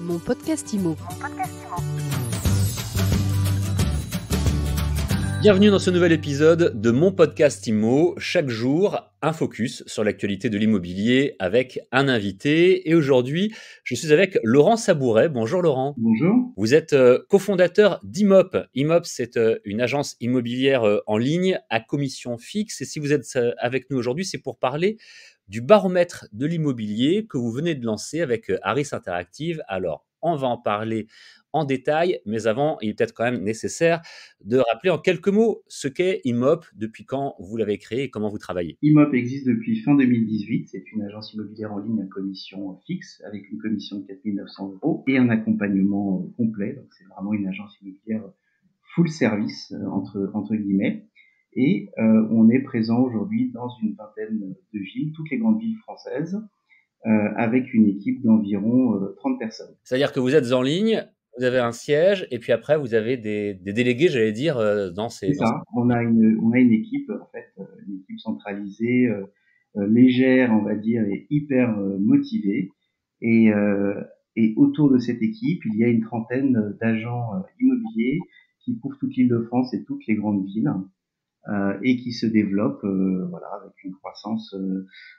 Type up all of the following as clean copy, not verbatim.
Mon podcast IMO. Bienvenue dans ce nouvel épisode de mon podcast IMO. Chaque jour, un focus sur l'actualité de l'immobilier avec un invité. Et aujourd'hui, je suis avec Laurent Sabouret. Bonjour Laurent. Bonjour. Vous êtes cofondateur d'IMOP. IMOP, c'est une agence immobilière en ligne à commission fixe. Et si vous êtes avec nous aujourd'hui, c'est pour parler du baromètre de l'immobilier que vous venez de lancer avec Harris Interactive. Alors, on va en parler en détail, mais avant, il est peut-être quand même nécessaire de rappeler en quelques mots ce qu'est IMOP, depuis quand vous l'avez créé et comment vous travaillez. IMOP existe depuis fin 2018. C'est une agence immobilière en ligne à commission fixe avec une commission de 4 900 € et un accompagnement complet. Donc, c'est vraiment une agence immobilière full service, entre guillemets. Et on est présent aujourd'hui dans une vingtaine de villes, toutes les grandes villes françaises, avec une équipe d'environ 30 personnes. C'est-à-dire que vous êtes en ligne, vous avez un siège, et puis après, vous avez des délégués, j'allais dire, dans ces... C'est ça. On a une équipe, en fait, une équipe centralisée, légère, on va dire, et hyper motivée. Et autour de cette équipe, il y a une trentaine d'agents immobiliers qui couvrent toute l'Île-de-France et toutes les grandes villes, et qui se développent avec une croissance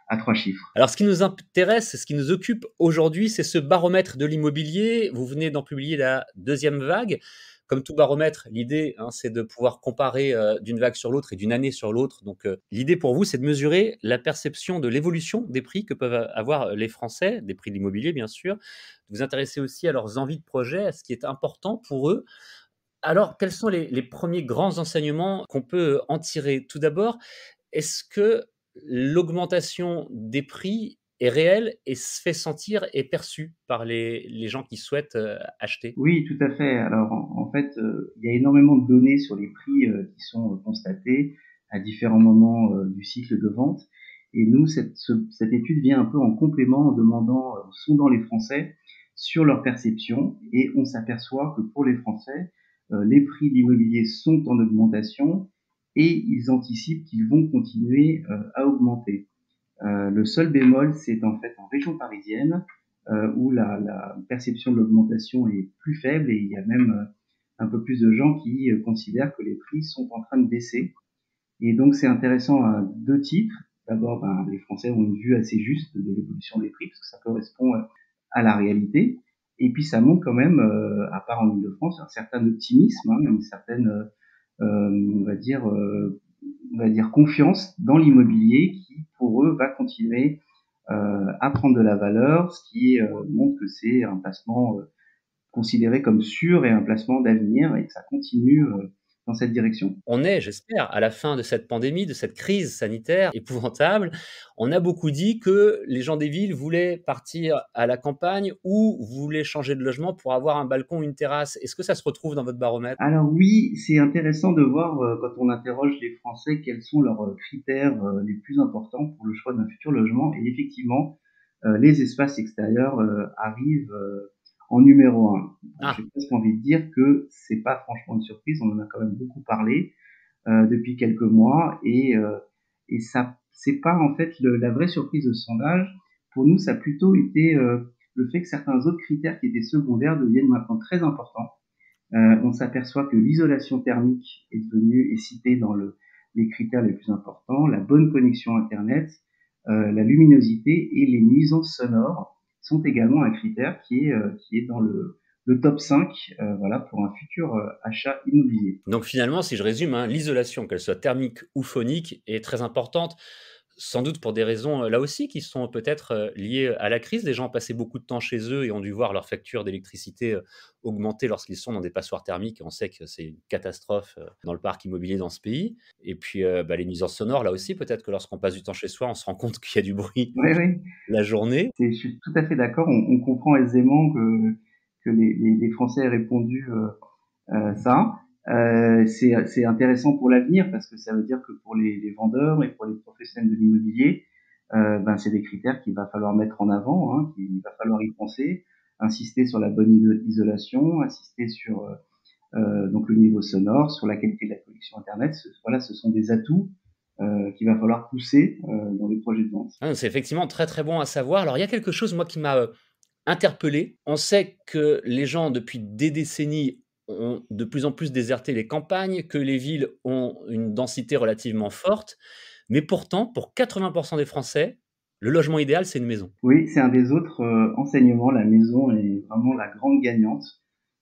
à 3 chiffres. Alors, ce qui nous intéresse, ce qui nous occupe aujourd'hui, c'est ce baromètre de l'immobilier. Vous venez d'en publier la deuxième vague. Comme tout baromètre, l'idée, c'est de pouvoir comparer d'une vague sur l'autre et d'une année sur l'autre. Donc, l'idée pour vous, c'est de mesurer la perception de l'évolution des prix que peuvent avoir les Français, des prix de l'immobilier, bien sûr. De vous intéresser aussi à leurs envies de projet, à ce qui est important pour eux. Alors, quels sont les premiers grands enseignements qu'on peut en tirer? Tout d'abord, est-ce que l'augmentation des prix est réelle et se fait sentir et perçue par les gens qui souhaitent acheter? Oui, tout à fait. Alors, en fait, il y a énormément de données sur les prix qui sont constatés à différents moments du cycle de vente. Et nous, cette étude vient un peu en complément en demandant, sondant les Français sur leur perception. Et on s'aperçoit que pour les Français, les prix de l'immobilier sont en augmentation et ils anticipent qu'ils vont continuer à augmenter. Le seul bémol, c'est en fait en région parisienne, où la perception de l'augmentation est plus faible et il y a même un peu plus de gens qui considèrent que les prix sont en train de baisser. Et donc c'est intéressant à deux titres. D'abord, les Français ont une vue assez juste de l'évolution des prix parce que ça correspond à la réalité. Et puis ça montre quand même, à part en Île-de-France, un certain optimisme, même une certaine, on va dire confiance dans l'immobilier qui, pour eux, va continuer à prendre de la valeur, ce qui montre que c'est un placement considéré comme sûr et un placement d'avenir et que ça continue dans cette direction. On est, j'espère, à la fin de cette pandémie, de cette crise sanitaire épouvantable. On a beaucoup dit que les gens des villes voulaient partir à la campagne ou voulaient changer de logement pour avoir un balcon, une terrasse. Est-ce que ça se retrouve dans votre baromètre? Alors oui, c'est intéressant de voir quand on interroge les Français quels sont leurs critères les plus importants pour le choix d'un futur logement. Et effectivement, les espaces extérieurs arrivent en numéro 1. J'ai presque envie de dire que c'est pas franchement une surprise, on en a quand même beaucoup parlé depuis quelques mois et ça c'est pas en fait la vraie surprise de ce sondage. Pour nous, ça a plutôt été le fait que certains autres critères qui étaient secondaires deviennent maintenant très importants. On s'aperçoit que l'isolation thermique est citée dans les critères les plus importants, la bonne connexion Internet, la luminosité et les nuisances sonores sont également un critère qui est dans le top 5 pour un futur achat immobilier. Donc finalement, si je résume, l'isolation, qu'elle soit thermique ou phonique, est très importante, sans doute pour des raisons là aussi qui sont peut-être liées à la crise. Les gens ont passé beaucoup de temps chez eux et ont dû voir leur facture d'électricité augmenter lorsqu'ils sont dans des passoires thermiques. Et on sait que c'est une catastrophe dans le parc immobilier dans ce pays. Et puis les nuisances sonores, là aussi, peut-être que lorsqu'on passe du temps chez soi, on se rend compte qu'il y a du bruit Oui. la journée. Je suis tout à fait d'accord. On comprend aisément que les Français aient répondu ça. C'est intéressant pour l'avenir parce que ça veut dire que pour les vendeurs et pour les professionnels de l'immobilier, c'est des critères qu'il va falloir mettre en avant, qu'il va falloir y penser, insister sur la bonne isolation, insister sur donc le niveau sonore, sur la qualité de la connexion Internet. Ce sont des atouts qu'il va falloir pousser dans les projets de vente. C'est effectivement très très bon à savoir. Alors il y a quelque chose moi qui m'a interpellé. On sait que les gens, depuis des décennies, ont de plus en plus déserté les campagnes, que les villes ont une densité relativement forte, mais pourtant, pour 80% des Français, le logement idéal, c'est une maison. Oui, c'est un des autres enseignements. La maison est vraiment la grande gagnante,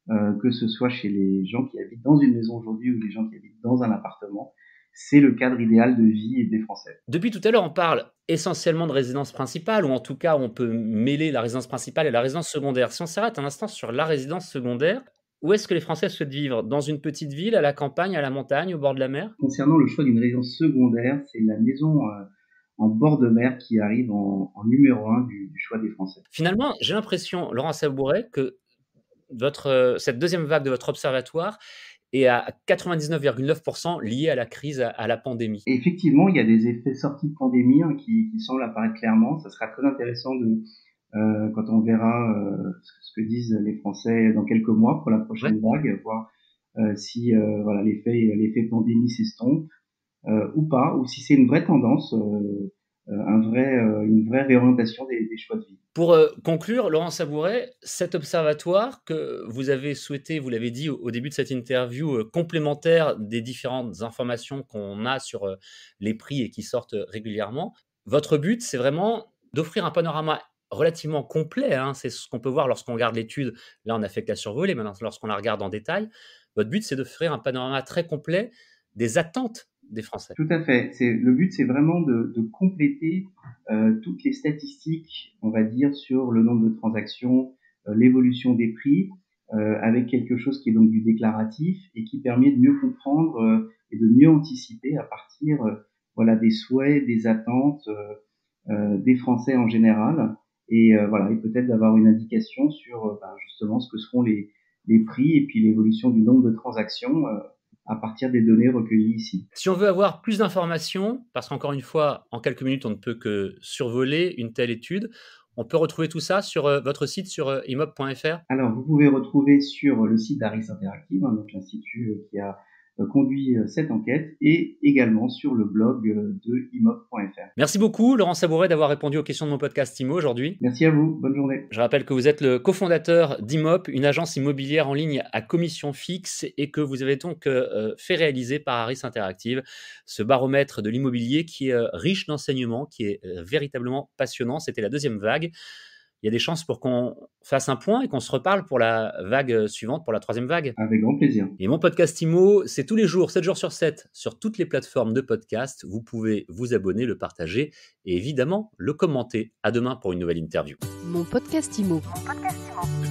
que ce soit chez les gens qui habitent dans une maison aujourd'hui ou les gens qui habitent dans un appartement. C'est le cadre idéal de vie des Français. Depuis tout à l'heure, on parle essentiellement de résidence principale, ou en tout cas, on peut mêler la résidence principale et la résidence secondaire. Si on s'arrête un instant sur la résidence secondaire, où est-ce que les Français souhaitent vivre? Dans une petite ville, à la campagne, à la montagne, au bord de la mer? Concernant le choix d'une résidence secondaire, c'est la maison en bord de mer qui arrive en numéro un du choix des Français. Finalement, j'ai l'impression, Laurent Sabouret, que cette deuxième vague de votre observatoire est à 99,9% liée à la crise, à la pandémie. Et effectivement, il y a des effets sortis de pandémie qui semblent apparaître clairement. Ça sera très intéressant quand on verra ce que disent les Français dans quelques mois pour la prochaine vague, voir si voilà, l'effet pandémie s'estompe ou pas, ou si c'est une vraie tendance, une vraie réorientation des choix de vie. Pour conclure, Laurent Sabouret, cet observatoire que vous avez souhaité, vous l'avez dit au début de cette interview, complémentaire des différentes informations qu'on a sur les prix et qui sortent régulièrement, votre but, c'est vraiment d'offrir un panorama relativement complet, hein, c'est ce qu'on peut voir lorsqu'on regarde l'étude. Là, on n'a fait que la survoler, maintenant lorsqu'on la regarde en détail, votre but, c'est d'offrir un panorama très complet des attentes des Français. Tout à fait. Le but, c'est vraiment de compléter toutes les statistiques, on va dire, sur le nombre de transactions, l'évolution des prix, avec quelque chose qui est donc du déclaratif et qui permet de mieux comprendre et de mieux anticiper à partir voilà, des souhaits, des attentes des Français en général, et voilà, et peut-être d'avoir une indication sur justement ce que seront les prix et puis l'évolution du nombre de transactions à partir des données recueillies ici. Si on veut avoir plus d'informations, parce qu'encore une fois, en quelques minutes, on ne peut que survoler une telle étude, on peut retrouver tout ça sur votre site, sur imob.fr? Alors, vous pouvez retrouver sur le site d'Harris Interactive, donc l'institut qui a conduit cette enquête, et également sur le blog de imob.fr. Merci beaucoup, Laurent Sabouret, d'avoir répondu aux questions de mon podcast IMO aujourd'hui. Merci à vous, bonne journée. Je rappelle que vous êtes le cofondateur d'Imop, une agence immobilière en ligne à commission fixe, et que vous avez donc fait réaliser par Harris Interactive ce baromètre de l'immobilier qui est riche d'enseignements, qui est véritablement passionnant. C'était la deuxième vague. Il y a des chances pour qu'on fasse un point et qu'on se reparle pour la vague suivante, pour la troisième vague. Avec grand plaisir. Et mon podcast IMO, c'est tous les jours, 7 jours sur 7, sur toutes les plateformes de podcast. Vous pouvez vous abonner, le partager et évidemment le commenter. À demain pour une nouvelle interview. Mon podcast IMO. Mon podcast IMO.